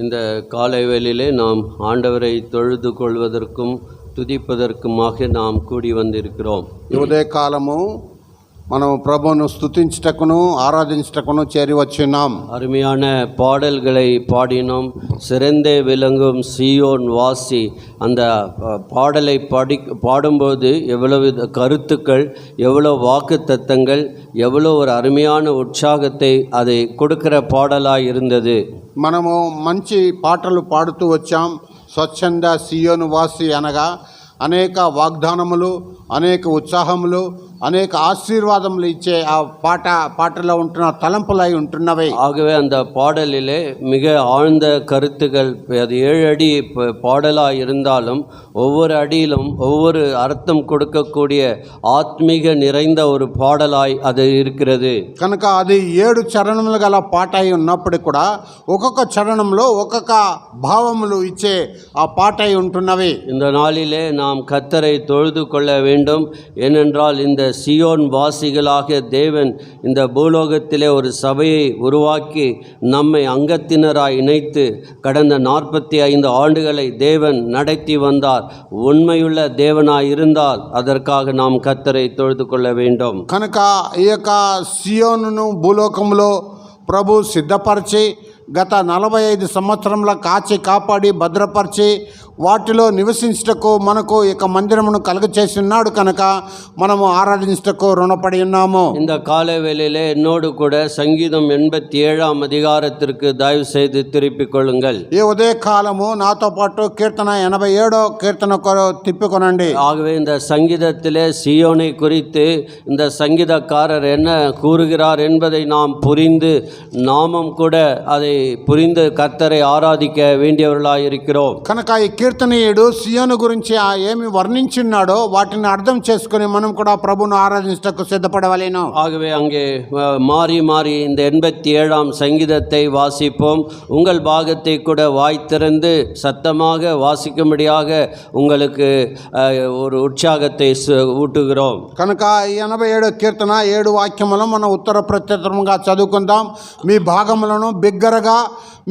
இந்த காலை வேளையிலே நாம் ஆண்டவரை தொழுது கொள்வதற்கும் துதிப்பதற்குமாக நாம் கூடி வந்திருக்கிறோம். ఉదయ కాలము మనం ప్రభువును స్తుతించుటకును ఆరాధించుటకును చేరి వచ్చినాం. அருமையான பாடல்களை பாடினோம். சிறந்தே விளங்கும் சீயோன் வாசி அந்த பாடலை பாடும்போது எவ்வளவு கருத்துக்கள், எவ்வளோ வாக்கு தத்தங்கள், எவ்வளோ ஒரு அருமையான உற்சாகத்தை அதை கொடுக்கிற பாடலாக இருந்தது. మనము మంచి పాటలు పాడుతూ వచ్చాం. స్వచ్ఛంద సియోను వాసి అనగా అనేక వాగ్దానములు, అనేక ఉత్సాహములు, అనేక ఆశీర్వాదములు ఇచ్చే ఆ పాటలో ఉంటున్న తలంపులై ఉంటున్నవి. ஆகவே அந்த பாடலிலே மிக ஆழ்ந்த கருத்துகள், அது 7 அடி பாடலாக இருந்தாலும் ஒவ்வொரு அடியிலும் ஒவ்வொரு அர்த்தம் கொடுக்கக்கூடிய ஆத்மீக நிறைந்த ஒரு பாடலாய் அது இருக்கிறது. కనుక అది 7 చరణములు గల పాట అయి ఉన్నప్పుడు కూడా ఒక్కొక్క చరణంలో ఒక్కొక్క భావములు ఇచ్చే ఆ పాట అయి ఉంటున్నవి. இந்த நாளிலே நாம் கர்த்தரை தொழுது கொள்ள வேண்டும். ஏனென்றால் இந்த சியோன் வாசிகளாக தேவன் இந்த பூலோகத்திலே ஒரு சபையை உருவாக்கி நம்மை அங்கத்தினராய் இணைத்து கடந்த 45 ஆண்டுகளை தேவன் நடத்தி வந்தார். உண்மையுள்ள தேவனாய் இருந்தால் அதற்காக நாம் கர்த்தரை தொழுது கொள்ள வேண்டும். కనుక ఈ యొక్క సియోనును భూలోకంలో ప్రభు సిద్ధపరిచి గత 45 సంవత్సరంలో కాచి కాపాడి భద్రపరిచి వాటిలో నివసించుటకు మనకు ఇక మందిరమును కలుగచేసి ఉన్నాడు. కనుక మనము ఆరాధించుటకు రుణపడి ఉన్నాము. இந்த காலை வேளையிலே என்னோடு கூட சங்கீதம் 87 அதிகாரத்திற்கு தயவு செய்து திருப்பிக் கொள்ளுங்கள். ఈ ఉదయ కాలము నాతో పాటు కీర్తన 87 కీర్తన తిప్పుకొనండి. ஆகவே இந்த சங்கீதத்திலே சியோனை குறித்து இந்த சங்கீதக்காரர் என்ன கூறுகிறார் என்பதை நாம் புரிந்து நாமும் கூட அதை புரிந்து கர்த்தரை ஆராதிக்க வேண்டியவர்களாக இருக்கிறோம். కనుక ఈ కీర్తనీయుడు సియోను గురించి ఏమి వర్ణించున్నాడో వాటిని అర్థం చేసుకుని మనం కూడా ప్రభువును ఆరాధించటకు సిద్ధపడవలెను. ஆகவே அங்கே மாறி மாறி இந்த 87 சங்கீதத்தை வாசிப்போம். உங்கள் பாகத்தை கூட வாய் திறந்து சத்தமாக வாசிக்கும்படியாக உங்களுக்கு ஒரு உற்சாகத்தை ஊட்டுகிறோம். కనుక 87 కీర్తన 7 వాక్యములను మనం ఉత్తర ప్రత్యుత్తరముగా చదువుకుందాం. మీ భాగములను బిగ్గరగా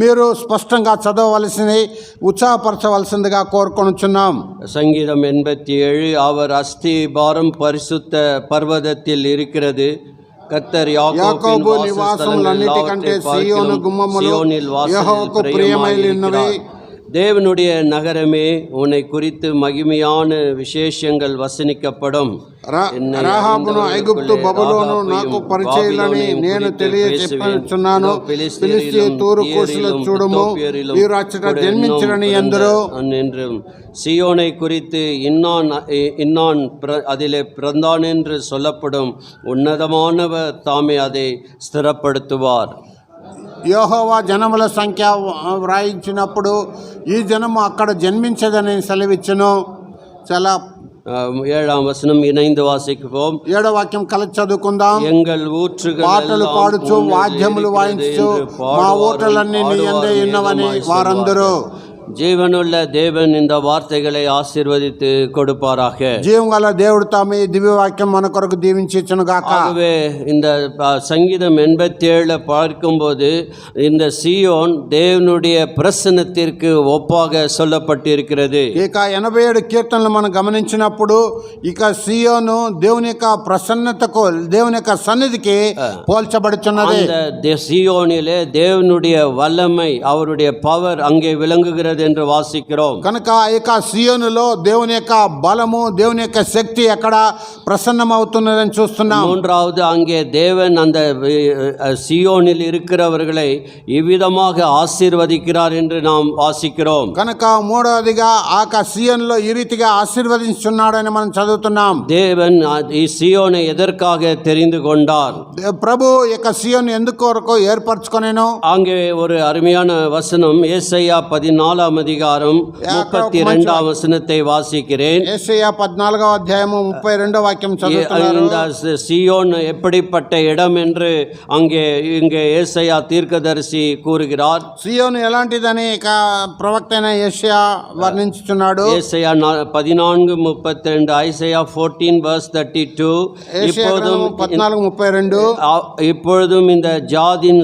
మీరు స్పష్టంగా చదవవలసింది, ఉత్సాహపరచవలసిందిగా కోరుకొనుచున్నాం. சங்கீதம் 87 அவர் அஸ்திபாரம் பரிசுத்த பர்வதத்தில் இருக்கிறது. கர்த்தர் யாக்கோபு నివాసములన్నిటికంటే సియోను గుమ్మములు యెహోవాకు ప్రియమైనవి. தேவனுடைய நகரமே, உன்னை குறித்து மகிமையான விசேஷங்கள் வசனிக்கப்படும். రాహాబును ఐగుప్తు బబులోను నాకు పరిచయులని నేను తెలియచెప్పుచున్నాను. ఫిలిష్తీ తూరు కోసుల చూడుము, వీరు అచ్చట జన్మించరని ఎందరో என்றும் சியோனை குறித்து இன்னான் அதிலே பிறந்தான் என்று சொல்லப்படும் உன்னதமானவர் தாமே அதை ஸ்திரப்படுத்துவார். యెహోవా జనముల సంఖ్య వ్రాయించినప్పుడు ఈ జనము అక్కడ జన్మించదని సెలవిచ్చును. చాలా 7వ వచనం ఇనైందు వాసికపోం. 7వ వాక్యం కలిసి చదువుకుందాం. ఎంగల్ ఊற்றுగల్ పాటలు పాడుచు వాద్యములు వాయించు మా ఓటలన్నీ నీ యందే ఉన్నవని వారందరూ. జీవనుள்ள தேவன் இந்த வார்த்தைகளை ஆசீர்வதித்து கொடுப்பாராக. జీవగల దేవుడు తామే దివ్య వాక్యం మన కొరకు దీవించును గాక. ஆகவே இந்த சங்கீதம் 87 பார்க்கும்போது இந்த சியோன் தேவனுடைய பிரசன்னத்திற்கு ஒப்பாக சொல்லப்பட்டிருக்கிறது. ఇక 87 కీర్తనలు మనం గమనించినప్పుడు ఇక సియోను దేవుని యొక్క ప్రసన్నతకు, దేవుని యొక్క సన్నిధికి పోల్చబడుచున్నది. அந்த சியோனிலே தேவனுடைய வல்லமை, அவருடைய பவர் அங்கே விளங்குகிறது என்று வாசிக்கிறோம். కనుక ఇక సియోనులో దేవుని యొక్క బలము, దేవుని యొక్క శక్తి ఎక్కడ ప్రసన్నమవుతున్నదని చూస్తున్నాం. மூன்றாவது, அங்கே தேவன் அந்த சியோனில் இருக்கிறவர்களை இவ்விதமாக ஆசீர்வதிக்கிறார் என்று நாம் வாசிக்கிறோம். కనుక మూడవదిగా ఆ సియోనులో ఈ రీతిగా ఆశీర్వదించున్నాడని మనం చదువుతున్నాం. தேவன் ఈ సియోனை ఎదర్కాగ தெரிந்து கொண்டார். ప్రభు యొక్క సియోను ఎందుకు కొరకు ఏర్పరచుకొనెను. அங்கே ஒரு அருமையான வசனம் ஏசாயா 14 14ஆம் அதிகாரம் 32ஆம் வசனத்தை வாசிக்கிறேன். యేషయా 14వ అధ్యాయము 32వ వాక్యం చదువుతున్నారు. இந்த சீயோன் எப்படிப்பட்ட இடம் என்று இங்கே ஏசாயா தீர்க்கதரிசி கூறுகிறார். సియోను ఎలాంటిదని ఇక ప్రవక్త అయిన యేషయా వర్ణించుచున్నాడు. ஏசாயா 14:32, ஐசையா 14:32. இப்பொழுதும் இந்த ஜாதின்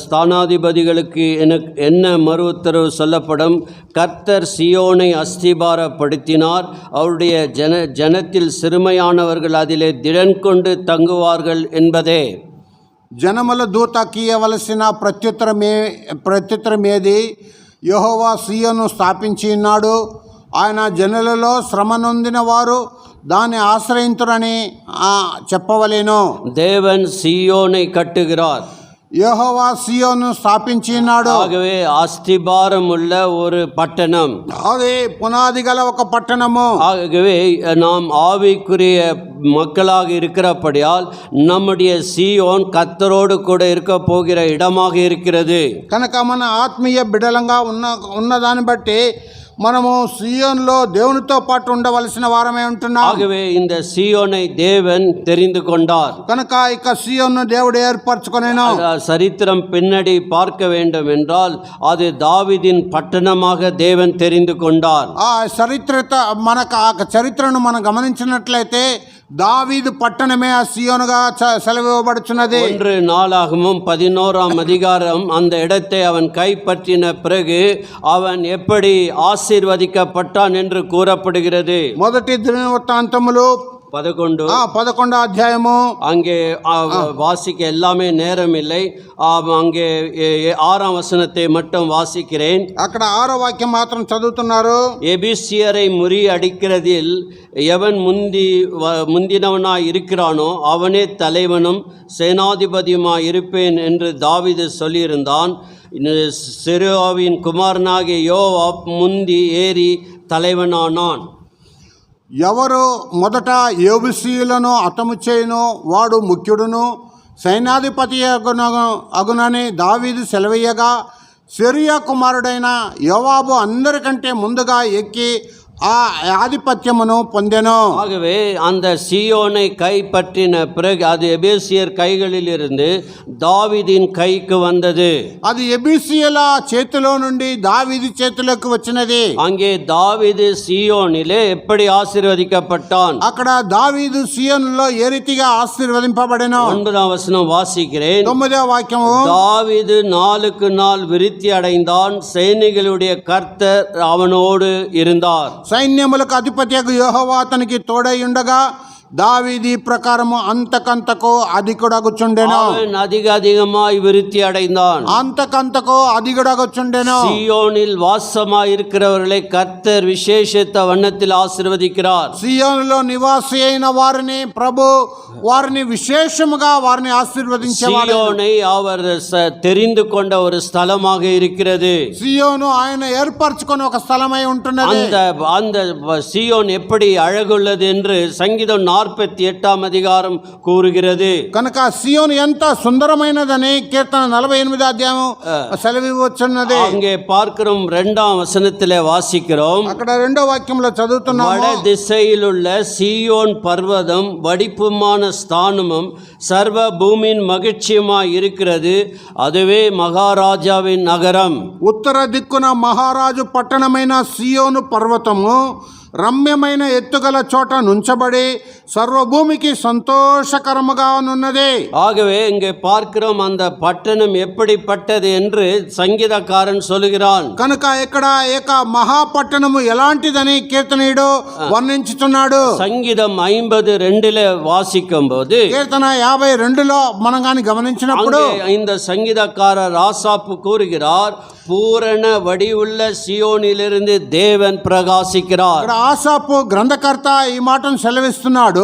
ஸ்தானாதிபதிகளுக்கு என்ன மறு உத்தரவு சொல்லப்படும்? கர்த்தர் சியோனை அஸ்திபாரப்படுத்தினார், அவருடைய ஜனத்தில் சிறுமையானவர்கள் அதிலே திடன் கொண்டு தங்குவார்கள் என்பதே. జనముల దూతకి ఇవ్వవలసిన ప్రత్యుత్తరమేది? యెహోవా సియోను స్థాపించి ఉన్నాడు, ఆయన జనులలో శ్రమ నొందిన వారు దాన్ని ఆశ్రయింతురని చెప్పవలేను. தேவன் சியோனை கட்டுகிறார், యెహోవా సియోను స్థాపించి ఉన్నాడు. ஆகவே அஸ்திபாரம் உள்ள ஒரு பட்டணம், అది పునాది గల ఒక పట్టణము. ஆகவே நாம் ஆவிக்குரிய மக்களாக இருக்கிறபடியால் நம்முடைய சீயோன் கர்த்தரோடு கூட இருக்க போகிற இடமாக இருக்கிறது. కనుక మన ఆత్మీయ బిడలంగా ఉన్నదాన్ని బట్టి మనము సియోన్లో దేవునితో పాటు ఉండవలసిన వారమే ఉంటున్నాం. ஆகவே இந்த சீயோனை தேவன் தெரிந்து கொண்டார். కనుక ఇక సియోన్ను దేవుడు ఏర్పరచుకొనెను. சரித்திரம் பின்னாடி பார்க்க வேண்டும் என்றால் அது தாவீதின் పట్టణமாக தேவன் தெரிந்து கொண்டார். ఆ చరిత్రను మనం గమనించినట్లయితే దావీదు పట్టణమే ఆ సియోనుగా సెలవివ్వబడుచున్నది. 1 நாளாகமம் 11ஆம் அதிகாரம் அந்த இடத்தை அவன் கைப்பற்றின பிறகு அவன் எப்படி ஆசீர்வதிக்கப்பட்டான் என்று கூறப்படுகிறது. మొదటి దినవృత్తాంతములు 11వ అధ్యాయము. அங்கே வாசிக்க எல்லாமே நேரம் இல்லை, அங்கே 6ஆம் வசனத்தை மட்டும் வாசிக்கிறேன். అక్కడ 6వ వాక్యం మాత్రం చదువుతున్నారు. எபிசியரை முறியடிக்கிறதில் எவன் முந்தினவனாய் இருக்கிறானோ அவனே தலைவனும் சேனாதிபதியுமாய் இருப்பேன் என்று தாவீது சொல்லியிருந்தான். செருயாவின் குமாரனாகிய யோவாப் முந்தி ஏறி தலைவனானான். ఎవరు మొదట యోబుసీయులను హతము చేయునో వాడు ముఖ్యుడును సైన్యాధిపతి అగునని దావీదు సెలవీయగా, సెరూయా కుమారుడైన యోవాబు అందరికంటే ముందుగా ఎక్కి ఆ ఆధిపత్యమును పొందెను. ஆகவே அந்த சீயோனை கைப்பற்றின பிறகு அது எபேசியர் கைகளில் இருந்து தாவீதின் கைக்கு வந்தது. అది ఎబీసీయుల చేతిలో నుండి దావీదు చేతిలోకి వచ్చినది. அங்கே தாவீது சீயோனிலே எப்படி ஆசீர்வதிக்கப்பட்டான்? అక్కడ దావీదు సియోనులో ఏ రీతిగా ఆశీర్వదింపబడెను? 9ஆம் வசனம் வாசிக்கிறேன். 9వ వాక్యము. தாவீது நாளுக்கு நாள் விருத்தி அடைந்தான், சேனைகளுடைய கர்த்தர் அவனோடு இருந்தார். సైన్యములకు అధిపతి యెహోవా అతనికి తోడై ఉండగా దావీదు ప్రకారము అంతకంతకు అధికుడగుచుండెను. அதிகமாய் விருத்தி அடைந்தான், అంతకంతకు అధికుడగుచుండెను. சீயோனில் வாசமாய் இருக்கிறவர்களை கர்த்தர் விசேஷித்த வண்ணத்தில் ஆசீர்வதிக்கிறார். సియోనులో నివాసి అయిన వారిని ప్రభు వారిని విశేషముగా వారిని ఆశీర్వదించేవాడు. சீயோனை அவர் தெரிந்து கொண்ட ஒரு ஸ்தலமாக இருக்கிறது. సియోను ఆయన ఏర్పరచుకొని ఒక స్థలమై ఉంటున్నది. அந்த சீயோன் எப்படி அழகுள்ளது என்று சங்கீதம் 48ஆம் அதிகாரம் கூறுகிறது. కనుక సియోను ఎంత సుందరమైనదని కీర్తన 48వ అధ్యాయం సెలవివచ్చున్నది. அங்கே பார்க்கிறோம், 2ஆம் வசனத்திலே வாசிக்கிறோம். అక్కడ 2వ వాక్యంలో చదువుతున్నాము. வட திசையில் உள்ள சீயோன் பர்வதம் வடிப்புமான ஸ்தானமும் சர்வ பூமியின் மகிழ்ச்சியுமாய் இருக்கிறது, அதுவே மகாராஜாவின் நகரம். ఉత్తర దిక్కున మహారాజు పట్టణమైన సియోను పర్వతము రమ్యమైన ఎత్తుగల చోట నుంచబడి సర్వభూమికి సంతోషకరముగా ఉన్నది. ஆகவே இங்கே பார்க்கிறோம் அந்த பட்டணம் எப்படிப்பட்டது என்று சங்கீதக்காரன் சொல்கிறான். కనుక ఇక్కడ ఏక మహాపట్టణము ఎలాంటిదని కీర్తనీయుడు వర్ణించుతున్నాడు. சங்கீதம் 52 வாசிக்கும் போது, కీర్తన 52లో మనం గాని గమనించినప్పుడు இந்த சங்கீதக்காரர் ஆசாப்பு கூறுகிறார், பூரண வடிவுள்ள சியோனிலிருந்து தேவன் பிரகாசிக்கிறார். ఆసాపు గ్రంథకర్త ఈ మాటను సెలవిస్తున్నాడు.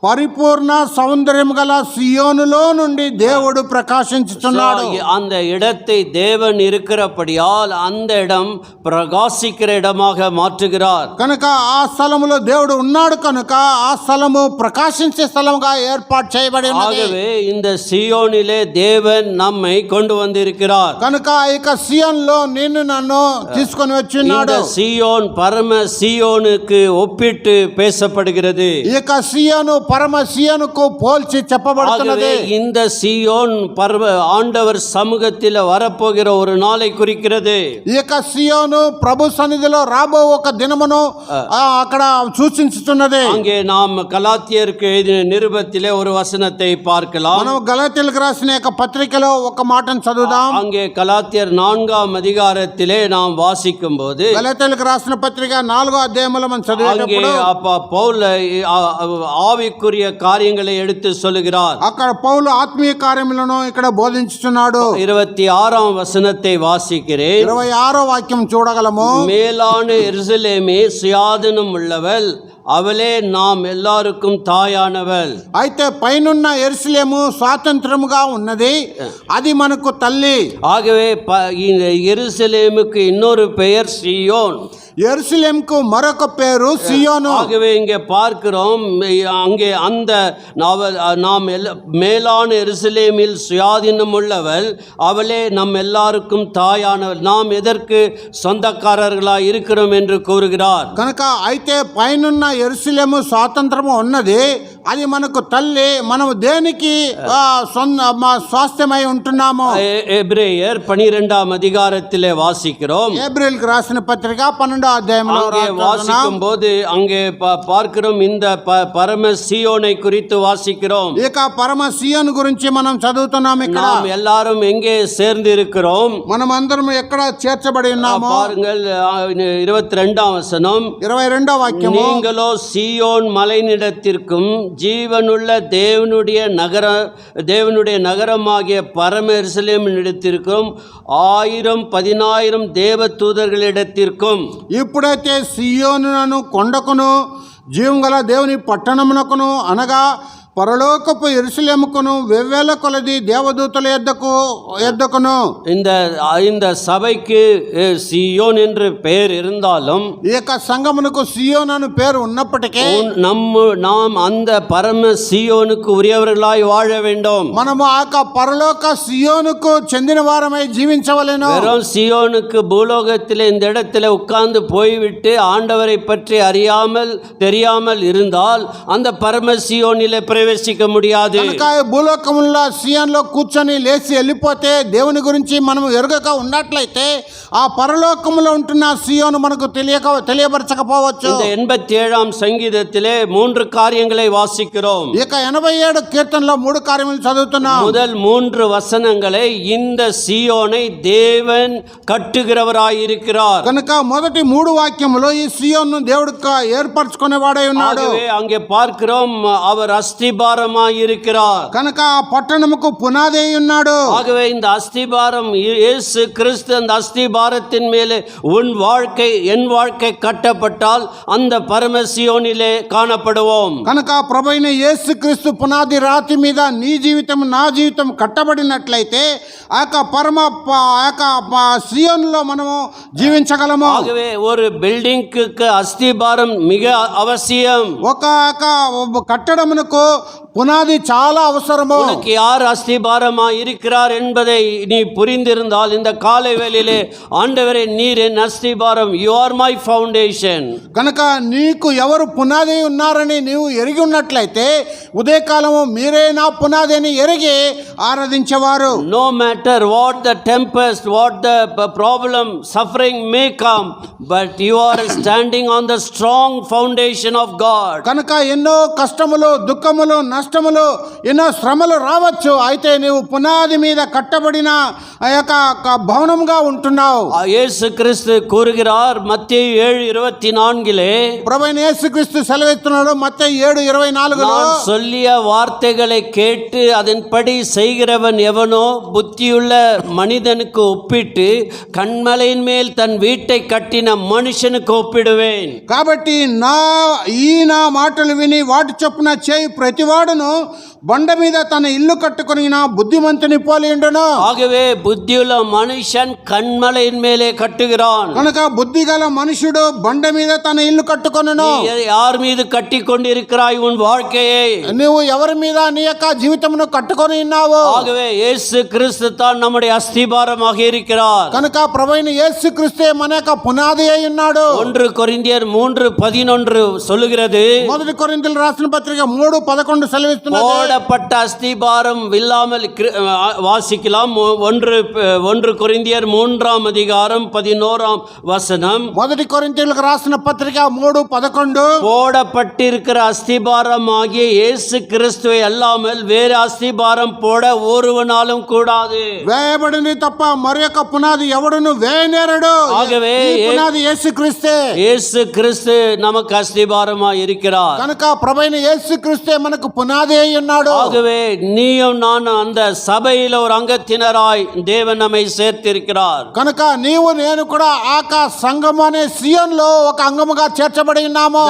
పరిపూర్ణ సౌందర్యం గల సియోనులో నుండి దేవుడు ప్రకాశించుచున్నాడు. அந்த இடத்தை தேவன் இருக்கிறபடியால் அந்த இடம் பிரகாசிக்கிற இடமாக மாற்றுகிறார். కనుక ఆ స్థలములో దేవుడు ఉన్నాడు కనుక ఆ స్థలము ప్రకాశించే స్థలముగా ఏర్పాటు చేయబడి ఉన్నది. ஆகவே இந்த சியோனிலே தேவன் நம்மை கொண்டு வந்திருக்கிறார். కనుక ఇక సియోన్లో నిన్ను నన్ను తీసుకొని వచ్చి ఉన్నాడు. இந்த சியோன் பரம சியோனுக்கு ஒப்பிட்டு பேசப்படுகிறது. ఇక సియోను పరమ సియోనుకు పోల్చి చెప్పబడుతున్నది. ஆகவே இந்த சியோன் பரம ஆண்டவர் சமூகத்தில் வரப்போகிற ஒரு நாளை குறிக்கிறது. ఇక సియోను ప్రభు సన్నిధిలో రాబో ఒక దినమును అక్కడ సూచించుతున్నది. அங்கே நாம் கலாத்தியருக்கு எழுதின நிருபத்திலே ஒரு வசனத்தை பார்க்கலாம். మనం గలాతీయులకు రాసిన యొక్క పత్రికలో ఒక మాటను చదువుదాం. அங்கே கலாத்தியர் 4ஆம் அதிகாரத்திலே நாம் வாசிக்கும் போது గలాతీయులకు రాసిన పత్రిక 4వ అధ్యాయంలో మనం அங்கே చదివేటప్పుడు பவுல் ஆவிக்குரிய காரியங்களை எடுத்து சொல்லுகிறார். అక్కడ పౌలు ఆత్మీయ కార్యములను ఇక్కడ బోధించుచున్నాడు. 26ஆம் వசனத்தை வாசிக்கிறேன். 26వ వాక్యం చూడగలము. மேலான எருசலேமே சுயாதீனம் உள்ளவள், அவளே நாம் எல்லாருக்கும் தாயானவள். అయితే పైనున్న యెరూషలేము స్వాతంత్రముగా ఉన్నది, అది మనకు తల్లి. ஆகவே இந்த எருசலேமுக்கு இன்னொரு பெயர் சியோன். యెరూషలేముకు మరొక పేరు సియోను. ஆகவே இங்கே பார்க்கிறோம், அங்கே அந்த நாம் மேலான எருசலேமில் சுயாதீனம் உள்ளவள், அவளே நம் எல்லாருக்கும் தாயானவள். நாம் எதற்கு சொந்தக்காரர்களாய் இருக்கிறோம் என்று கூறுகிறார். కనుక అయితే పైనున్న యెరూషలేము స్వాతంత్రము ఉన్నది, అది మనకు తల్లి. మనము దేనికి స్వాస్థ్యమై ఉంటున్నాము. எபிரேயர் 12ஆம் அதிகாரத்திலே வாசிக்கிறோம். ఏబ్రిల్కి రాసిన పత్రిక 12వ అధ్యాయంలో வாசிக்கும் போது அங்கே பார்க்கிறோம், இந்த பரம சியோனை குறித்து வாசிக்கிறோம். ఇక పరమ సియోను గురించి మనం చదువుతున్నాం. ఇక్కడ நாம் எல்லாரும் எங்கே சேர்ந்து இருக்கிறோம்? మనం అందరం ఎక్కడ చేర్చబడి ఉన్నాము? பாருங்கள், 22ஆம் வசனம். 22వ వాక్యము. நீங்களோ சியோன் மலைநிலத்திற்கும் ஜீவனுள்ள தேவனுடைய நகரமாகிய பரம எருசலேமினிடத்திற்கும் 1000-10,000 தேவ தூதர்களிடத்திற்கும். ఇప్పుడైతే సియోనును కొండకును జీవం గల దేవుని పట్టణమునకును అనగా పరలోకపు యెరూషలేముకును వెవ్వేల కొలది దేవదూతల యొద్దకును. இந்த சபைக்கு சியோன் என்று பெயர் இருந்தாலும், ఈ యొక్క సంఘమునకు సియోన్ అను పేరు ఉన్నప్పటికీ நாம் அந்த பரம சியோனுக்கு உரியவர்களாய் வாழ வேண்டும். మనము ఆ యొక్క పరలోక సియోనుకు చెందిన వారమై జీవించవలెను. வெறும் சியோனுக்கு பூலோகத்திலே இந்த இடத்துல உட்கார்ந்து போய்விட்டு ஆண்டவரை பற்றி தெரியாமல் இருந்தால் அந்த பரம சியோனிலே ప్రవేశించ முடியாது. కనుక భూలోకములో సియోన్లో కూర్చొని లేచి వెళ్ళిపోతే దేవుని గురించి మనం ఎరుగక ఉన్నట్లయితే ఆ పరలోకములో ఉంటున్న సియోను మనకు తెలియపరచకపోవచ్చు. இந்த 87ஆம் சங்கீதத்திலே 3 காரியங்களை வாசிக்கிறோம். ఇక 87 కీర్తనలో 3 కార్యములు చదువుతున్నాం. முதல் 3 వచనங்களை இந்த சியோனை தேவன் கட்டுகிறவராய் இருக்கிறார். కనుక మొదటి 3 వాక్యములో ఈ సియోను దేవుడు ఏర్పరచుకునేవాడై ఉన్నాడు. அங்கே பார்க்கிறோம், அவர் அஸ்திபாரமாய் இருக்கிறார். కనుక ఆ పట్టణముకు పునాది ఉన్నాడు. ஆகவே இந்த அஸ்திபாரம் இயேசு கிறிஸ்து, அந்த அஸ்திபாரத்தின் மேலே என் வாழ்க்கை கட்டப்பட்டால் அந்த பரம சியோனிலே காணப்படுவோம். కనుక ప్రభువైన యేసు క్రీస్తు పునాది రాతి మీద నీ జీవితం నా జీవితం కట్టబడినట్లయితే ఆ యొక్క సియోనులో మనము జీవించగలము. ஆகவே ஒரு பில்டிங்க்கு அஸ்திபாரம் மிக அவசியம். ఒక కట్టడమునకు புனாதி చాలా அவசரமோ. உனக்கு யார் அஸ்திபாரமா இருக்கிறார் என்பதை நீ புரிந்திருந்தால் இந்த காலை வேளையிலே, ஆண்டவரே நீர் என் அஸ்திபாரம், you are my foundation. కనుక నీకు ఎవరు పునాది ఉన్నారని నీవు ఎరిగి ఉన్నట్లయితే ఉదయకాలము మీరే నా పునాది అని ఎరిగి ఆరాధించేవారు. No matter what the tempest, what the problem, suffering may come, but you are standing on the strong foundation of God. కనుక ఎన్నో కష్టములు దుఃఖములు కష్టములు నష్టములు ఎన్నో శ్రమలు రావచ్చు, అయితే నీవు పునాది మీద కట్టబడిన ఆ యొక్క భవనంగా ఉంటున్నావు. இயேசு கிறிஸ்து கூறுகிறார் மத்தேயு 7:24 ప్రభువైన యేసుక్రీస్తు సెలవిస్తున్నాడు మత్తయి 7:24 நான் சொல்லிய வார்த்தைகளை கேட்டு அதன்படி செய்கிறவன் எவனோ புத்தியுள்ள மனிதனுக்கு ஒப்பிட்டு கண்மலையின் மேல் தன் வீட்டை கட்டின மனுஷனுக்கு ஒப்பிடுவேன். కాబట్టి నా మాటలు విని వాటి చొప్పున చేయి ప్రతివాడును బండ మీద తన ఇల్లు కట్టుకొని నా బుద్ధిమంతుని పోలి ఉండును. ஆகவே புத்தியுள்ள மனுஷன் கண்மலையின் மேலே கட்டுகிறான். కనుక బుద్ధిగల మనుషుడు బండ మీద తన ఇల్లు కట్టుకొనును. யார் மீது கட்டி கொண்டிருக்கிறாய் உன் வாழ்க்கையை? నువ్వు ఎవరి మీద నీ యొక్క జీవితమును కట్టుకొని ఉన్నావు? ஆகவே இயேசு கிறிஸ்து தான் நம்முடைய அஸ்திபாரமாக இருக்கிறார். కనుక ప్రభువైన యేసుక్రీస్తే మన యొక్క పునాది అయి ఉన్నాడు. 1 కొరింథీయర్ 3:11 சொல்லுகிறது, మొదటి కొరింథీయులకు రాసిన పత్రిక 3:11 సెలవిస్తున్నది. போடப்பட்ட அஸ்திபாரம் இல்லாமல் வாசிக்கலாம். 1 கொரிந்தியர் 3:11 మొదటి కొరింథీయులకు రాసిన పత్రిక 3:11 போடப்பட்டிருக்கிற அஸ்திபாரம் ஆகிய இயேசு கிறிஸ்துவை அல்லாமல் வேறு அஸ்திபாரம் போட ஒருவனாலும் கூடாது. వేయబడింది తప్ప మరి యొక్క పునాది ఎవడును వేయనేరడు. ஆகவே పునాది యేసుక్రీస్తే. இயேசு கிறிஸ்து நமக்கு அஸ்திபாரமாய் இருக்கிறார். కనుక ప్రభువైన యేసుక్రీస్తే మనకు పునాది అయి ఉన్నాడు. ஆகவே நீயும் நானும் அந்த சபையில ஒரு அங்கத்தினராய் தேவன் நம்மை சேர்த்திருக்கிறார். కనుక నీవు నేను కూడా ఆక సంఘం అనే సియోన్ లో ఒక అంగముగా చేర్చబడి ఉన్నాము.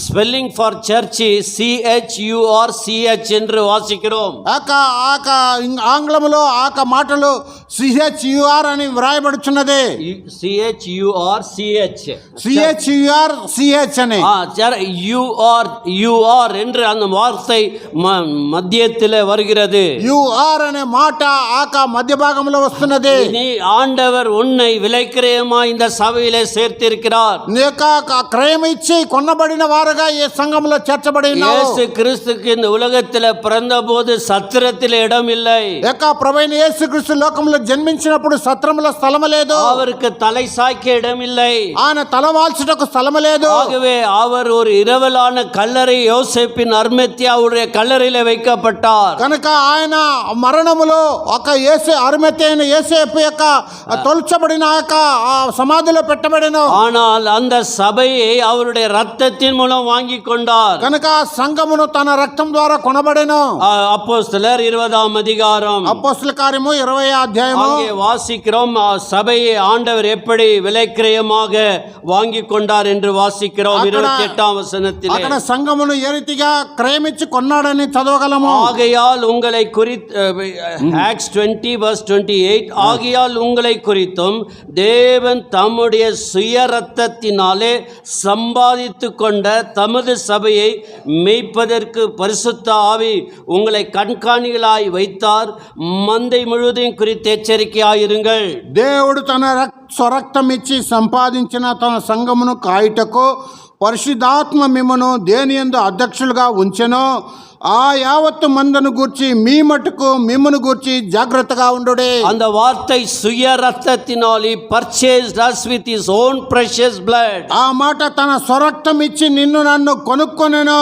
ஸ்பெல்லிங் ஃபார் சர்ச் CHURCH என்று வாசிக்கிறோம். ఆంగ్లములో ఆక మాటలు CHUR అని వ్రాయబడుచున్నది. CHURCH అని UR என்று அந்த வார்த்தை மத்தியத்தில் வருகிறது. UR అనే మాట ఆక మధ్య భాగంలో వస్తున్నది. நீ ஆண்டவர் உன்னை விலைக்கிரயமா இந்த சபையிலே சேர்த்திருக்கிறார். నీక క్రయం ఇచ్చి కొనబడిన వారుగా ఈ సంఘంలో చేర్చబడి ఉన్నావు. இயேசு கிறிஸ்துக்கு இந்த உலகத்தில் பிறந்தபோது சத்திரத்தில் இடம் இல்லை. యొక్క ప్రభువైన యేసుక్రీస్తు లోకంలో జన్మించినప్పుడు సత్రములో స్థలము లేదు. அவருக்கு தலை சாய்க்க இடம் இல்லை. ఆయన తల వాల్చుటకు స్థలము లేదు. ஆகவே அவர் ஒரு இரவலான கல்லறை யோசேப்பின் அர்மத்தியாவுடைய கல்லறையில வைக்கப்பட்டார். కనుక ఆయన మరణములో ఒక అరిమతైన యేసేపు యొక్క తొలచబడిన యొక్క సమాధిలో పెట్టబడెను. ஆனால் அந்த சபையை அவருடைய ரத்தத்தின் மூலம் வாங்கி கொண்டார். కనుక సంఘమును తన రక్తం ద్వారా కొనబడెను. அப்போஸ்தலர் 20 அதிகாரம் అపోస్తల కార్యము 20 అధ్యాయము அங்கே வாசிக்கிறோம். சபையை ஆண்டவர் எப்படி விலைக்கிரயமாக வாங்கி கொண்டார் என்று வாசிக்கிறோம். 28 வசனத்திலே అక్కడ సంఘమును ఏ రీతిగా క్రయమిచ్చి కొన్నాడని చదవగలము. ஆகையால் உங்களை குறித்து Acts 20:28 ஆகையால் உங்களை குறித்தும் தேவன் தம்முடைய சுய ரத்தத்தினாலே சம்பாதித்து கொண்ட தமது சபையை மேய்ப்பதற்கு பரிசுத்த ஆவி உங்களை கண்காணிகளாய் வைத்தார். மந்தை முழுவதையும் குறித்து எச்சரிக்கையாயிருங்கள். దేవుడు తన స్వరక్తం ఇచ్చి సంపాదించిన తన సంఘమును కాయుటకు పరిశుద్ధాత్మ మిమ్మను దేనియందు అధ్యక్షులుగా ఉంచెను. ఆ యావత్తు మందను గూర్చి మీ మట్టుకు మిమ్మను గూర్చి జాగ్రత్తగా ఉండుడే. அந்த வார்த்தை சுய ரத்தத்தினால் he purchased us with his own precious blood. ఆ మాట తన స్వరక్తం ఇచ్చి నిన్ను నన్ను కొనుక్కొనెను.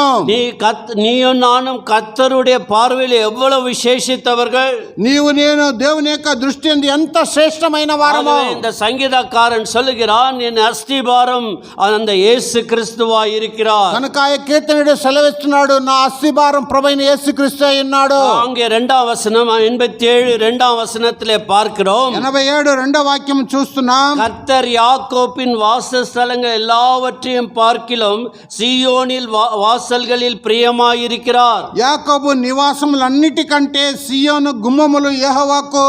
நீயும் நானும் கர்த்தருடைய பார்வையில் எவ்வளவு விசேஷித்தவர்கள். నీవు నేను దేవుని యొక్క దృష్టి యందు ఎంత శ్రేష్టమైన వారమో. இந்த சங்கீதக்காரன் சொல்லுகிறான், என் அஸ்திபாரம் அந்த இயேசு கிறிஸ்துவாய் இருக்கிறார். కనుక ఆ కీర్తనుడు సెలవిస్తున్నాడు, నా అస్తిభారం ప్రభువైన యేసుక్రీస్తు అయి ఉన్నాడు. அங்கே 2వ வசனம் 87 2వ வசனத்திலே பார்க்கிறோம். 87 2వ వాక్యం చూస్తున్నాం. கர்த்தர் யாக்கோபின் வாசஸ்தலங்கள் எல்லாவற்றையும் பார்க்கிலும் சீயோனில் வாசல்களில் பிரியமாயிருக்கிறார். యాకోబు నివాసములన్నిటికంటే సియోను గుమ్మములు యెహోవాకు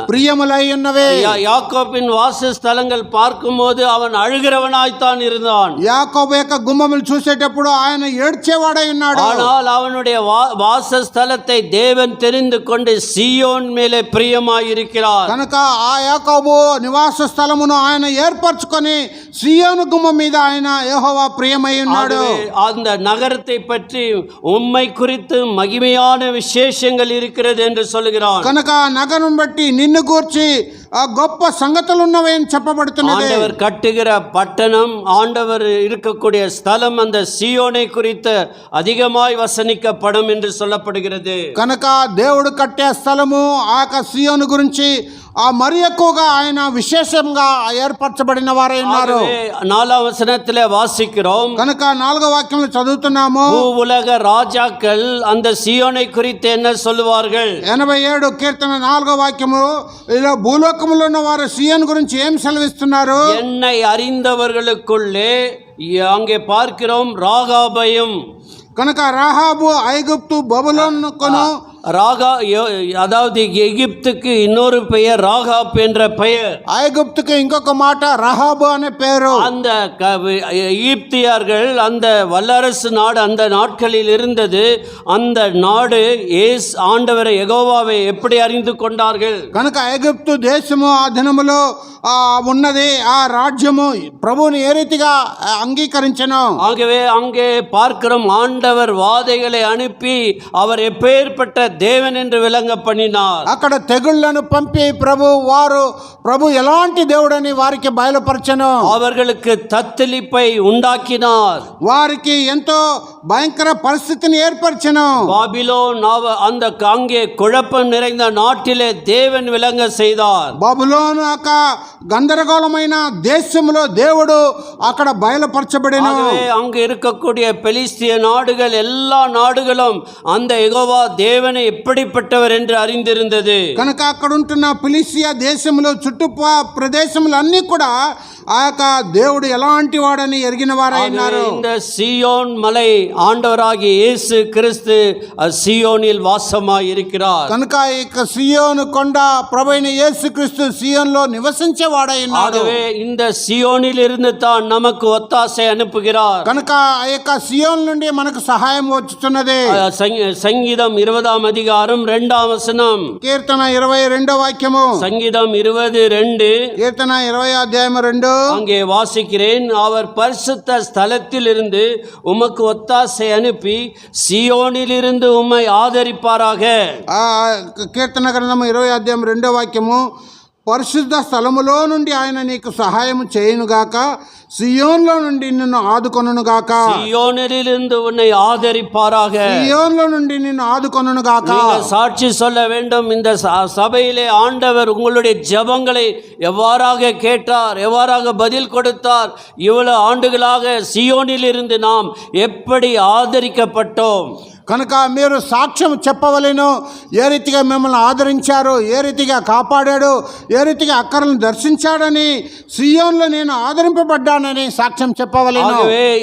ప్రియములై ఉన్నవే. யாக்கோபின் வாசஸ்தலங்கள் பார்க்கும்போது அவன் அழுகிறவனாய்த்தான் இருந்தான். యాకోబు యొక్క గుమ్మములు చూసేటప్పుడు ఆయన ఏడ్చేవాడై ఉన్నాడు. ஆனால் அவனுடைய வாசஸ்தலத்தை தேவன் தெரிந்து கொண்டு சீயோன் மேலே பிரியமாயிருக்கிறார். కనుక ఆ యాకోబు నివాస స్థలమును ఆయన ఏర్పరచుకొని సియోను గుమ్మం మీద ఆయన యెహోవా ప్రియమై ఉన్నాడు. அந்த நகரத்தை பற்றி உம்மை குறித்து மகிமையான விசேஷங்கள் இருக்கிறது என்று சொல்கிறான். కనుక నగరం బట్టి నిన్ను గూర్చి గొప్ప సంగతులు ఉన్నవని చెప్పబడుతున్నది. ஆண்டவர் கட்டுகிற பட்டணம், ஆண்டவர் இருக்கக்கூடிய ஸ்தலம் அந்த சீயோனை குறித்து அதிகமாய் வசனிக்கப்படும். ஆதரிக்கப்படும் என்று சொல்லப்படுகிறது. కనుక దేవుడు కట్టే స్థలము ఆ యొక్క సియోను గురించి ఆ మరి ఎక్కువగా ఆయన విశేషంగా ఏర్పరచబడిన వారై ఉన్నారు. ஆகவே 4ஆம் வசனத்திலே வாசிக்கிறோம், కనుక 4వ వాక్యంలో చదువుతున్నాము. உலக ராஜாக்கள் அந்த சீயோனை குறித்து என்ன சொல்லுவார்கள்? 87 కీర్తన 4వ వాక్యము, ఇలా భూలోకములో ఉన్న వారు సియోను గురించి ఏం సెలవిస్తున్నారు? என்னை அறிந்தவர்களுக்குள்ளே அங்கே பார்க்கிறோம் ராகாபையும். కనుక రాహాబు ఐగుప్తు బబులోనుకును, அதாவது எகிப்துக்கு இன்னொரு பெயர் ராகாப் என்ற பெயர், ఐగుప్తుకి ఇంకొక మాట రహాబు అనే పేరు. அந்த எகிப்தியர்கள் அந்த வல்லரசு நாடு அந்த நாட்களில் இருந்தது. அந்த நாடு ஆண்டவரை யெகோவாவை எப்படி அறிந்து கொண்டார்கள்? కనుక ఐగుప్తు దేశము ఆ దినములో ఉన్నది. ఆ రాజ్యము ప్రభువుని ఏ రీతిగా అంగీకరించెను? ஆகவே அங்கே பார்க்கிறோம், ஆண்டவர் வாதைகளை அனுப்பி அவர் எப்பேற்பட்ட தேவன் என்று விளங்க பண்ணினார். అక్కడ తెగుళ్లను పంపి ప్రభు ఎలాంటి దేవుడని వారికి బయలుపరచెను. அவர்களுக்கு தத்தளிப்பை உண்டாக்கினார். వారికి ఎంతో భయంకర పరిస్థితిని ఏర్పరచెను. பாபிலோன் அந்த அங்கே குழப்பம் நிறைந்த நாட்டிலே தேவன் விளங்க செய்தார். బబులోను యొక్క గందరగోళమైన దేశంలో దేవుడు అక్కడ బయలుపరచబడెను. அங்கு இருக்கக்கூடிய பெலிஸ்திய நாடுகள் எல்லா நாடுகளும் அந்த யெகோவா தேவனை எப்படிப்பட்டவர் என்று அறிந்திருந்தது. కనుక అక్కడ ఉంటున్న ఫిలిస్తియా దేశంలో చుట్టూ ప్రదేశములన్నీ కూడా ఆ యొక్క దేవుడు ఎలాంటి వాడని ఎరిగిన వారైనారు. இந்த சீயோன் మலை ஆண்டவராகிய இயேசு கிறிஸ்து சீயோனில் வாசமாய் இருக்கிறார். కనుక ఈ సియోను కొండ ప్రభువైన యేసుక్రీస్తు సియోన్లో నివసించే వాడై ఉన్నాడు. இந்த சீயோனில் இருந்து தான் நமக்கு ஒத்தாசை அனுப்புகிறார். కనుక ఆ యొక్క సియోన్ నుండి మనకు సహాయం వచ్చుతున్నది. சங்கீதம் 20ஆம் அதிகாரம் 2ஆம் வசனம், కీర్తన 22వ వాక్యము, சங்கீதம் 22 కీర్తన 20వ అధ్యాయం 2 அங்கே வாசிக்கிறேன். அவர் பரிசுத்த ஸ்தலத்தில் இருந்து உமக்கு ஒத்தாசை அனுப்பி சியோனில் இருந்து உம்மை ஆதரிப்பாராக. కీర్తన గ్రంథము 20వ అధ్యాయం 2వ వాక్యము, పరిశుద్ధ స్థలములో నుండి ఆయన నీకు సహాయము చేయునుగాక, సియోన్లో నుండి నిన్ను ఆదుకొనుగాక. சியோனிலிருந்து உன்னை ஆதரிப்பாராக. సియోన్లో నుండి నిన్ను ఆదుకొనుగాక. நீங்கள் சாட்சி சொல்ல வேண்டும். இந்த சபையிலே ஆண்டவர் உங்களுடைய ஜெபங்களை எவ்வாறாக கேட்டார், எவ்வாறாக பதில் கொடுத்தார். இவ்வளவு ஆண்டுகளாக சியோனில் இருந்து நாம் எப்படி ஆதரிக்கப்பட்டோம். కనుక మీరు సాక్ష్యం చెప్పవలెను. ఏ రీతిగా మిమ్మల్ని ఆదరించారు, ఏ రీతిగా కాపాడాడు, ఏ రీతిగా అక్కర్లను దర్శించాడని, సియోన్లో నేను ఆదరింపబడ్డానని సాక్ష్యం చెప్పవలెను.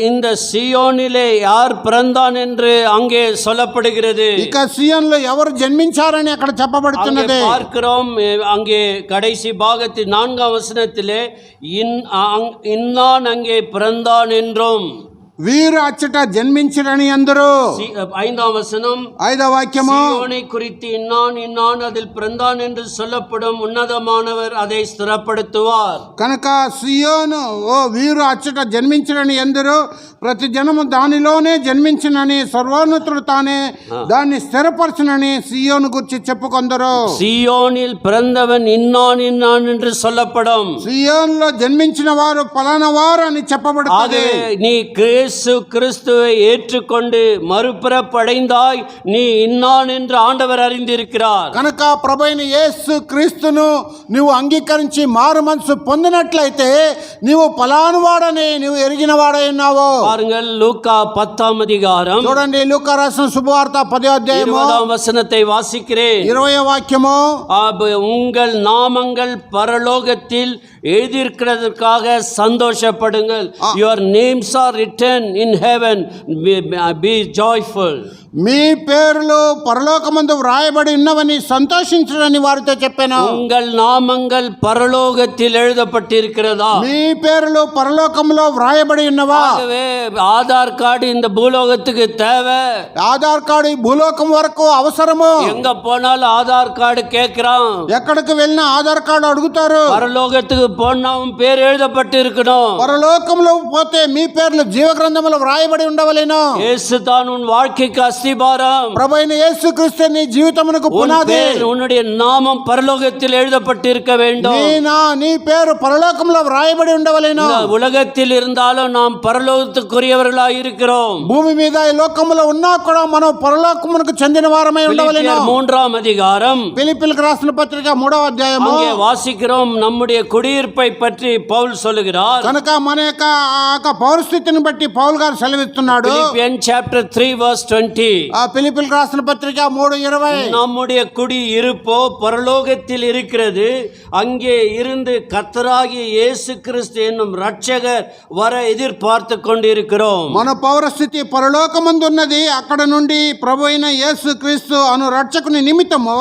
இந்த சியோனிலே யார் பிறந்தான் என்று அங்கே சொல்லப்படுகிறது. ఇక సియోన్లో ఎవరు జన్మించారని అక్కడ చెప్పబడుతున్నది. பார்க்கிறோம் அங்கே கடைசி பாகத்தில் 4ஆம் வசனத்திலே இன்னான் அங்கே பிறந்தான் என்றும், వీరు అచ్చట జన్మించిరని అందరూ. 5ஆம் வசனம், 5వ వాక్యము, சீயோனை குறித்து இன்னான் அதில் பிறந்தான் என்று சொல்லப்படும் உன்னதமானவர் அதை ஸ்திரப்படுத்துவார். కనుక సియోను వీరు అచ్చట జన్మించిరని అందరూ, ప్రతి జనము దానిలోనే జన్మించినని సర్వోన్నతుడు తానే దాన్ని స్థిరపరచునని సియోను గురించి చెప్పుకొందరు. சியோனில் பிறந்தவன் இன்னான் என்று சொல்லப்படும். సియోన్లో జన్మించిన వారు పలానా వారు అని చెప్పబడుతుంది. நீ இயேசு கிறிஸ்துவை ஏற்றுக்கொண்டு மறுபிறப்படைந்தாய், நீ இன்னான் என்று ஆண்டவர் அறிந்திருக்கிறார். కనుక ప్రభువైన యేసు క్రీస్తును నువ్వు అంగీకరించి మారు మనసు పొందినట్లయితే నీవు పలానా వాడని నువ్వు ఎరిగిన వాడై ఉన్నావు. பாருங்கள், லூக்கா 10ஆம் அதிகாரம், చూడండి, లూకా రాసిన శుభవార్త 10వ అధ్యాయము 20ஆம் வசனத்தை வாசிக்கிறேன். 20వ వాక్యము, உங்கள் நாமங்கள் பரலோகத்தில் எழுதியிருக்கிறதற்காக சந்தோஷப்படுங்கள். your names are written in heaven, be joyful. మీ పేర్లు పరలోకమందు వ్రాయబడి ఉన్నవని సంతోషించడని వారితో చెప్పాను. உங்கள் நாமங்கள் பரலோகத்தில் எழுதப்பட்டிருக்கிறதா? మీ పేర్లు పరలోకంలో వ్రాయబడి ఉన్నవా? ஆதார் கார்டு இந்த பூலோகத்துக்கு தேவை. ఆధార్ కార్డు ఈ భూలోకం వరకు అవసరము. எங்க போனாலும் ஆதார் கார்டு கேட்கிறான். ఎక్కడికి వెళ్ళినా ఆధార్ కార్డు అడుగుతారు. பரலோகத்துக்கு போனா உன் பேர் எழுதப்பட்டு இருக்கணும். పరలోకంలో పోతే మీ పేర్లు జీవ గ్రంథంలో వ్రాయబడి ఉండవలేను. இயேசு தான் உன் வாழ்க்கைக்கு அஸ்திபாரம். ప్రభు అయిన యేసుక్రీస్తు నీ జీవితమునకు உன் పునాది. பேர், உன்னுடைய நாமம் பரலோகத்தில் எழுதப்பட்டிருக்க வேண்டும். నీ పేరు పరలోకంలో వ్రాయబడి ఉండవలెను. இந்த உலகத்தில் இருந்தாலும் நாம் பரலோகத்துக்குரியவர்களாய் இருக்கிறோம். భూమి మీద ఈ లోకములో ఉన్నా కూడా మనం పరలోకమునకు చెందిన వారమై ఉండవలెను. பிலிப்பியர் 3ஆம் அதிகாரம் ఫిలిప్పీయులకు రాసిన పత్రిక 3వ అధ్యాయము. அங்கே வாசிக்கிறோம், நம்முடைய குடியிருப்பை பற்றி பவுல் சொல்லுகிறார். కనుక మన యొక్క పౌరస్థితిని బట్టి పౌలు గారు సెలవిస్తున్నాడు. Philippians chapter 3 verse 20. ఫిలిప్పీయులకు రాసిన పత్రిక 3:20. நம்முடைய குடியிருப்போ பரலோகத்தில் இருக்கிறது, அங்கே இருந்து கர்த்தராகிய இயேசு கிறிஸ்து என்னும் இரட்சகர் வர எதிர்பார்த்து கொண்டிருக்கிறோம். మన పౌరస్థితి పరలోకమందు ఉన్నది. అక్కడ నుండి ప్రభు అయిన యేసు క్రీస్తు అను రక్షకుని నిమిత్తము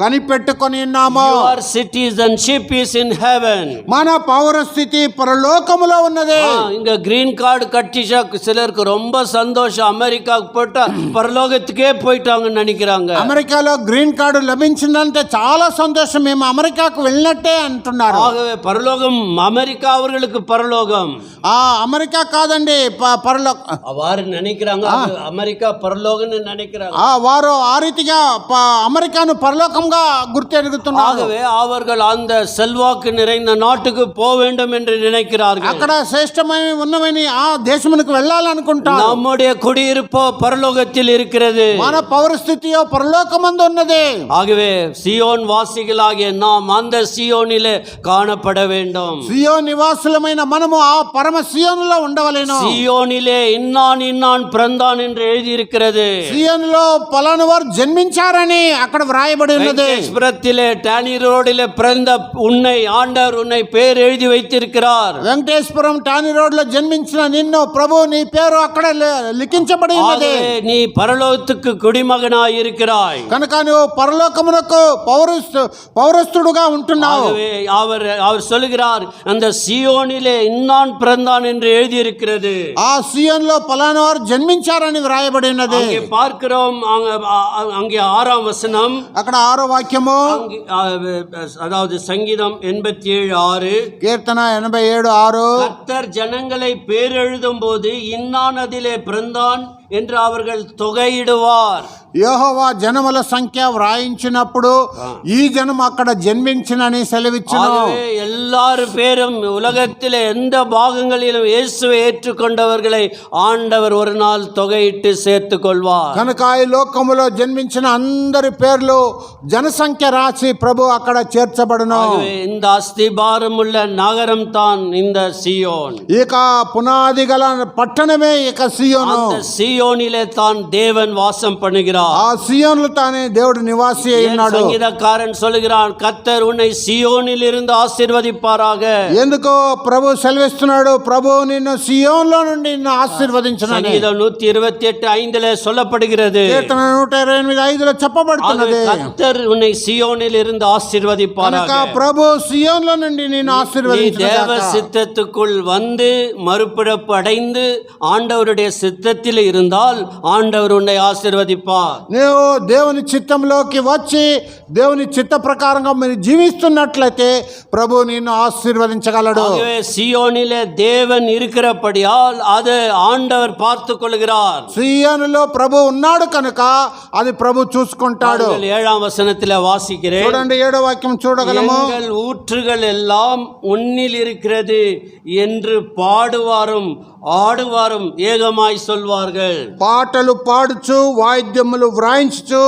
కనిపెట్టుకొని ఉన్నాము. Your citizenship is in heaven. మన పౌరస్థితి పరలోకములో ఉన్నది. இங்க கிரீன் கார்டு கட்டிச்சா சிலருக்கு ரொம்ப சந்தோஷம். அமெரிக்காவுக்கு போட்டா பரலோகத்துக்கே போயிட்டாங்கன்னு நினைக்கிறாங்க. అమెరికాలో గ్రీన్ కార్డు లభించిందంటే చాలా సంతోషం, మేము అమెరికాకు వెళ్ళినట్టే అంటున్నారు. ஆகவே பரலோகம் அமெரிக்கா அவர்களுக்கு பரலோகம். అమెరికా కాదండి పరలోకం. அவ்வாறு நினைக்கிறாங்க, அமெரிக்கா பரலோகம்னு நினைக்கிறாங்க. వారు ఆ రీతిగా అమెరికాను పరలోకంగా గుర్తెరుగుతున్నారు. ஆகவே அவர்கள் அந்த செல்வாக்கு நிறைந்த நாட்டுக்கு போக வேண்டும் என்று நினைக்கிறார்கள். అక్కడ శ్రేష్టమైన ఉన్నవని ఆ దేశమునకు వెళ్ళాలనుకుంటారు. நம்முடைய குடியிருப்போ பரலோகத்தில் இருக்கிறது. మన పౌరస్థితియో పరలోకమందు ఉన్నది. ஆகவே சியோன் வாசிகளாகிய நாம் அந்த சியோனிலே காணப்பட வேண்டும். సియోన్ నివాసులమైన మనము ఆ పరమ సియోనులో ఉండవలెను. சியோனிலே இன்னான் பிறந்தான் என்று எழுதியிருக்கிறது. సియోనులో పలానా వారు జన్మించారని అక్కడ వ్రాయబడి ఉన్నది. வெங்கடேஸ்வரத்திலே டானி ரோடிலே பிறந்த உன்னை ஆண்டவர் உன்னை பேர் எழுதி வைத்திருக்கிறார். వెంకటేశ్వరం టానీ రోడ్ లో జన్మించిన నిన్ను ప్రభు నీ పేరు అక్కడ లిఖించబడి ఉన్నది. நீ பரலோகத்துக்கு குடிமகனாய் இருக்கிறாய். కనుక నువ్వు పరలోకమునకు పౌరస్తుడుగా ఉంటున్నావు. அவர் சொல்லுகிறார், அந்த சியோனிலே இன்னான் பிறந்தான் என்று எழுதியிருக்கிறது. ఆ సియోన్ లో పలానా వారు జన్మించారని వ్రాయబడి ఉన్నది. அங்கே பார்க்கிறோம், அங்கே 6ஆம் வசனம், అక్కడ 6వ వాక్యము, அதாவது சங்கீதம் 87:6, కీర్తన 87:6. கர்த்தர் ஜனங்களை பேரெழுதும் போது இன்னான் அதிலே பிறந்தான் என்று அவர்கள் தொகையிடுவார். యెహోవా జనముల సంఖ్య వ్రాయించినప్పుడు ఈ జనం అక్కడ జన్మించినని సెలవిచ్చును. எல்லாரும் பேரும் உலகத்திலே எந்த பாகங்களிலும் இயேசுவை ஏற்றுக்கொண்டவர்களை ஆண்டவர் ஒரு நாள் தொகையிட்டு சேர்த்து கொள்வார். కనుక ఈ లోకములో జన్మించిన అందరి పేర్లు జనసంఖ్య రాసి ప్రభు అక్కడ చేర్చబడును. இந்த అస్థిభారం உள்ள நகரம் தான் இந்த சியோன். ఇక పునాది గల పట్టణమే ఇక సియోను. அந்த சியோனிலே தான் தேவன் வாசம் பண்ணுகிறார். ఆ సియోనులో తానే దేవుడు నివాసి అయినాడు. సంగీతకారన్ சொல்லுகிறான், கர்த்தர் உன்னை சியோனில் இருந்து ஆசீர்వదిப்பாராக. ఎందుకో ప్రభు సెలవిస్తున్నాడు, ప్రభు నిన్ను సియోన్లో నుండి నిన్ను ఆశీర్వదించును. సంగీతం 128:5 சொல்லப்படுகிறது. కీర్తన 128:5 చెప్పబడుతున్నది. கர்த்தர் உன்னை சியோனில் இருந்து ஆசீர்வதிப்பாராக. ప్రభు సియోన్లో నుండి నిన్ను ఆశీర్వదించును. தேவ சித்தத்துக்குள் வந்து மறுபிறப்பு அடைந்து ஆண்டவருடைய சித்தத்தில் இருந்தால் ஆண்டவர் உன்னை ஆசீர்வதிப்பார். నీవు దేవుని చిత్తంలోకి వచ్చి దేవుని చిత్త ప్రకారంగా మీరు జీవిస్తున్నట్లయితే ప్రభు నిన్ను ఆశీర్వదించగలడు. సియోనిலே தேவன் இருக்கிறபடியால் அது ஆண்டவர் பார்த்து கொள்கிறார். సియోనులో ప్రభు ఉన్నాడు కనుక అది ప్రభు చూసుకుంటాడు. 7ஆம் வசனத்திலே வாசிக்கிறேன். చూడండి 7వ వాక్యం చూడగలము. எங்கள் ஊற்றுகள் எல்லாம் உன்னில் இருக்கிறது என்று பாடுவாரும் ఆడువారం ఏగమాయి சொல்வார்கள். పాటలు పాడుచు వాయిద్యములు వ్రాయించుచు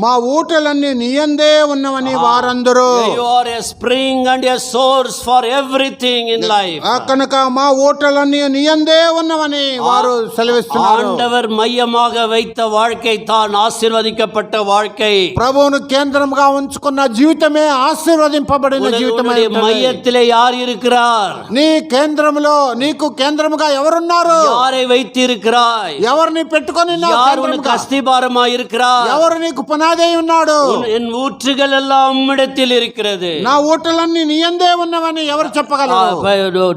మా ఊటలన్నీ నీయందే ఉన్నవని వారందరూ. You are a spring and a source for everything in life. కనుక మా ఊటలన్నీ నీయందే ఉన్నవని వారు సెలవిస్తున్నారు. ஆண்டவர் மையமாக வைத்த வாழ்க்கை தான் ஆசீర్వదించப்பட்ட வாழ்க்கை. ప్రభువును కేంద్రంగా ఉంచుకున్న జీవితమే ఆశీర్వదింపబడిన జీవితమే. மையத்திலே யார் இருக்கிறார்? నీ కేంద్రంలో నీకు కేంద్రముగా ఎవరున్నారు? யாரை வைத்திருக்கிறாய்? ఎవరిని పెట్టుకొని யார் உனக்கு அஸ்திபாரமாய் இருக்கிறார்? ఎవరు నీకు పునాది అయి ఉన్నాడు? என் ஊற்றுகள் எல்லாம் உம்மிடத்தில் இருக்கிறது. నా ఊటలన్నీ నీ యందే ఉన్నవని ఎవరు చెప్పగలరు?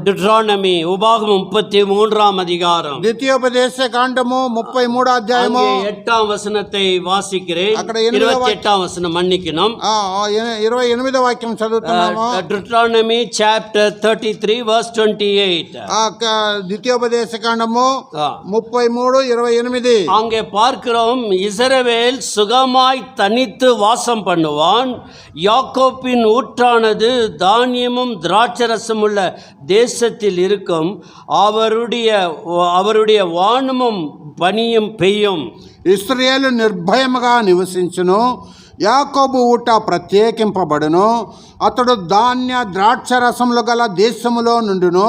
டியூட்டரானமி உபாகமம் 33ஆம் அதிகாரம் ద్వితీయోపదేశ కాండము 33వ అధ్యాయము 8ஆம் வசனத்தை வாசிக்கிறேன். అక్కడ 28ஆம் வசனம் மன்னிக்கணும். 28వ వాక్యం చదువుతున్నాము. Deuteronomy chapter 33 verse 28. ద్వితీయోపదేశ కాండము 33:28. அங்கே பார்க்கிறோம், இஸ்ரவேல் சுகமாய் தனித்து வாசம் பண்ணுவான். யாக்கோப்பின் ஊற்றானது தானியமும் திராட்சரசம் உள்ள தேசத்தில் இருக்கும். அவருடைய வானமும் பனியும் பெய்யும். ఇశ్రాయేలు నిర్భయముగా నివసించును, యాకోబు ఊట ప్రత్యేకింపబడును. అతడు ధాన్య ద్రాక్షరసములు గల దేశములో నుండును,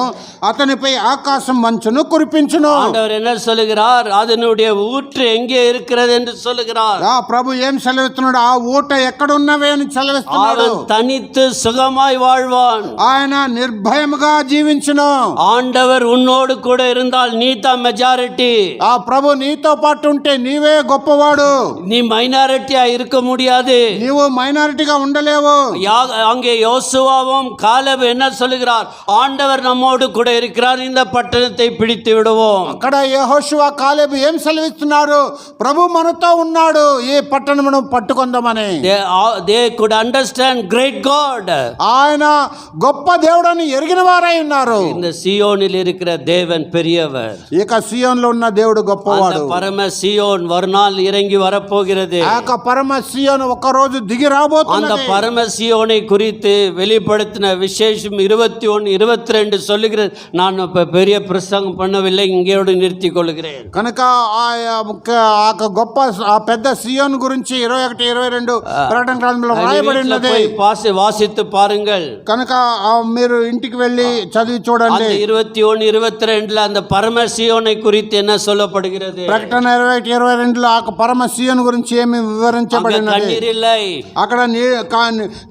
అతనిపై ఆకాశం మంచును కురిపించును. ஆண்டவர் என்ன சொல்லுகிறார்? அதனுடைய ஊற்று எங்கே இருக்கிறது என்று சொல்லுகிறார். ప్రభు ఏం సెలవిస్తున్నాడు? ఆ ఊట ఎక్కడ ఉన్నవే అని సెలవిస్తున్నాడు. அவன் தனித்து சுகமாய் வாழ்வான். ఆయన నిర్భయముగా జీవించును. ஆண்டவர் உன்னோடு கூட இருந்தால் நீ தான் மெஜாரிட்டி. ఆ ప్రభు నీతో పాటు ఉంటే నీవే గొప్పవాడు. நீ மைனாரிட்டியா இருக்க முடியாது. నీవు మైనారిటీగా ఉండలేవు. அங்கே யோசுவாவும் காலேப் என்ன சொல்லுகிறார்? ஆண்டவர் நம்மோடு கூட இருக்கிறார், இந்த பட்டணத்தை பிடித்து விடுவோம். అక్కడ యెహోషువ కాలేబు ఏం సెలవిస్తున్నారు? ప్రభు మనతో ఉన్నాడు, ఈ పట్టణమును పట్టుకొందామని. They could understand great God. ఆయన గొప్ప దేవుడని ఎరిగిన వారై ఉన్నారు. இந்த சியோனில் இருக்கிற தேவன் பெரியவர். ఇక సియోన్లో ఉన్న దేవుడు గొప్పవాడు. அந்த பரம சியோன் ஒரு நாள் இறங்கி வரப்போகிறது. ఆ పరమ సియోన్ ఒక రోజు దిగి రాబోతున్నది. அந்த பரம சியோனை குறித்து வெளிப்படுத்தின விசேஷம் 21-22 சொல்லுகிறது. நான் பெரிய பிரசங்கம் பண்ணவில்லை, இங்கேயோடு நிறுத்திக் கொள்கிறேன். కనుక ఆ గొప్ప ఆ పెద్ద సియోన్ గురించి 21-22 ప్రకటన గ్రంథంలో రాయబడి ఉన్నది. వాసిத்து పారుங்கள். కనుక మీరు ఇంటికి వెళ్ళి చదివి చూడండి. 21-22 அந்த பரம சியோனை குறித்து என்ன சொல்லப்படுகிறது? ప్రకటన 21-22 ఆ పరమ సియోన్ గురించి ఏమి వివరించబడినది? కన్నీరు இல்லை, అక్కడ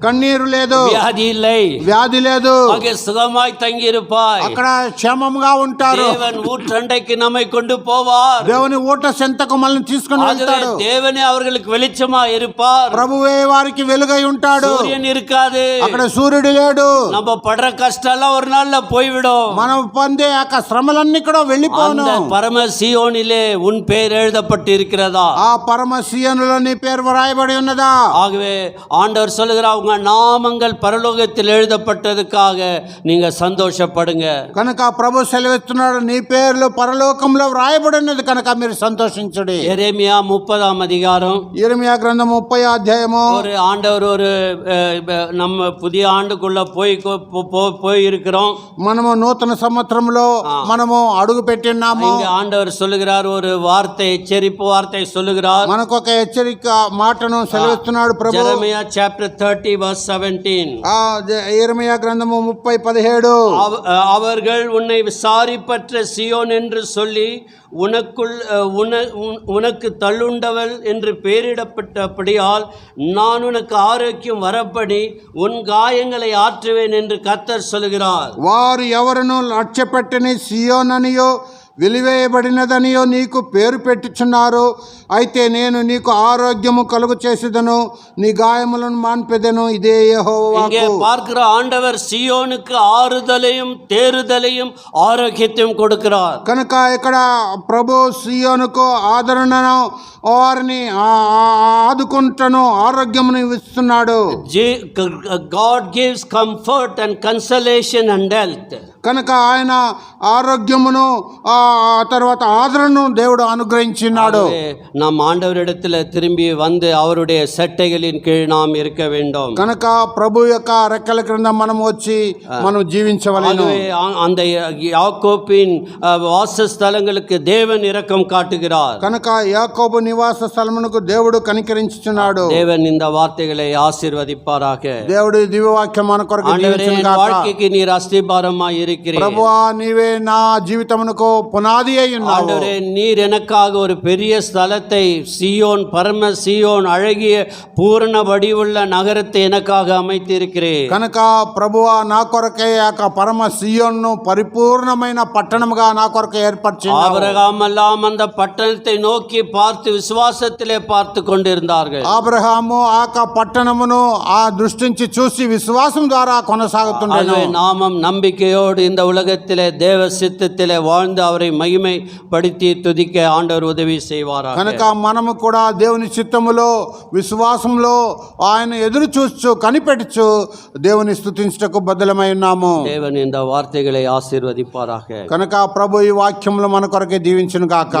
కన్నీరు లేదు, వ్యాధి இல்லை, వ్యాధి లేదు, அங்கே சுகமாய் தங்கி இருப்பாய். అక్కడ క్షేమంగా ఉంటారు. தேவன் ஊற்றண்டைக்கு நம்மை கொண்டு போவார். దేవుని ఊట చెంతకు మనల్ని తీసుకుని వెళ్తాడు. தேவனே அவர்களுக்கு வெளிச்சமா இருப்பார். ప్రభువే వారికి వెలుగై ఉంటాడు. சூரியன் இருக்காது, అక్కడ సూర్యుడు లేడు. நம்ம படுற கஷ்டம் எல்லாம் ஒரு நாள்ல போய்விடும். మనం పొందే ఆ శ్రమలన్నీ కూడా వెళ్ళిపోను. அந்த பரம சியோனிலே உன் பெயர் எழுதப்பட்டு இருக்கிறதா? ఆ పరమ సియోనులో నీ పేరు రాయబడి ఉన్నదా? ஆகவே ஆண்டவர் சொல்லுகிறார், உங்க நாமங்கள் பரலோகத்தில் எழுதப்பட்டதுக்காக நீங்க சந்தோஷப்படுங்க. కనుక ప్రభు సెలవిస్తున్నాడు, నీ పేర్లు పరలోకంలో వ్రాయబడి ఉన్నది కనుక మీరు సంతోషించుడి. எரேமியா 30ஆம் அதிகாரம். ఇర్మియా గ్రంథం 30వ అధ్యాయము. ஒரு ஆண்டவர் ஒரு நம்ம புதிய ஆண்டுக்குள்ள போய் இருக்கிறோம். మనము నూతన సంవత్సరంలో మనము అడుగు పెట్టినాము. இங்க ஆண்டவர் சொல்லுகிறார், ஒரு வார்த்தை, எச்சரிப்பு வார்த்தை சொல்லுகிறார். మనకు ఒక హెచ్చరిక మాటను సెలవిస్తున్నాడు ప్రభు. Jeremiah chapter 30 verse 17. ఇర్మియా గ్రంథము 30:17. அவர்கள் உன்னை விசாரிப்பற்ற சியோன் என்று சொல்லி உனக்கு தள்ளுண்டவள் என்று பெயரிடப்பட்டபடியால் நான் உனக்கு ஆரோக்கியம் வரப்படி உன் காயங்களை ஆற்றுவேன் என்று கர்த்தர் சொல்கிறார். వారు ఎవరును లక్ష్యపెట్టని సియోననియో వెలివేయబడినదనియో నీకు పేరు పెట్టుచున్నారు. అయితే నేను నీకు ఆరోగ్యము కలుగు చేసేదను, నీ గాయములను మాన్పెదను. ఇదే యెహోవా వాక్కు. இங்கே பார்க்கிற ஆண்டவர் சியோனுக்கு ஆறுதலையும் தேறுதலையும் ஆரோக்கியத்தையும் கொடுக்கிறார். కనుక ఇక్కడ ప్రభు సియోనుకు ఆదరణను, వారిని ఆదుకుంటను, ఆరోగ్యమును ఇస్తున్నాడు. God gives comfort and consolation and health. కనుక ఆయన ఆరోగ్యమును తర్వాత ఆదరణను దేవుడు అనుగ్రహించినాడు. நாம் ஆண்டவரிடத்தில் திரும்பி வந்து அவருடைய சட்டைகளின் கீழ் நாம் இருக்க வேண்டும். కనుక ప్రభు యొక్క రెక్కల క్రింద మనం వచ్చి మనం జీవించవలెను. அந்த யாக்கோபின் வாசஸ்தலங்களுக்கு தேவன் இரக்கம் காட்டுகிறார். కనుక యాకోబు నివాస స్థలమునకు దేవుడు కనికరించుచున్నాడు. தேவன் இந்த வார்த்தைகளை ஆசீர்వదిப்பாராக. దేవుడు దివ్యవాక్యం మన కొరకు దీవించును గాక. வாழ்க்கைக்கு நீர் அஸ்திபாரமாய் இருக்கிறீர். இருக்கிறீர். ప్రభువా నీవే నా జీవితమునకు పునాది అయి ఉన్నావు. ஆண்டவரே, நீர் எனக்காக ஒரு பெரிய ஸ்தலத்தை, சியோன், பரம சியோன், அழகிய பூரண வடிவுள்ள நகரத்தை எனக்காக அமைத்திருக்கிறீர். కనుక ప్రభువా నా కొరకే ఆ పరమ సియోను పరిపూర్ణమైన పట్టణముగా నా కొరకు ఏర్పరిచినావు. ஆபிரகாம் எல்லாம் அந்த பட்டணத்தை நோக்கி பார்த்து விசுவாசத்திலே பார்த்து கொண்டிருந்தார்கள். అబ్రహాము ఆ పట్టణమును ఆ దృష్టించి చూసి విశ్వాసం ద్వారా కొనసాగుతుండెను. ஆகவே நாமும் நம்பிக்கையோடு இந்த உலகத்திலே தேவ சித்தத்திலே வாழ்ந்து அவரை மகிமைப்படுத்தி துதிக்க ஆண்டவர் உதவி செய்வாராக. కనుక మనము కూడా దేవుని చిత్తములో విశ్వాసంలో ఆయన ఎదురు చూస్తూ కనిపెట్టుచు దేవుని స్తుతించుటకు బద్దలమై ఉన్నాము. தேவன் இந்த வார்த்தைகளை ஆசீர்வதிப்பாராக. కనుక ప్రభు ఈ వాక్యములు మన కొరకే దీవించును గాక.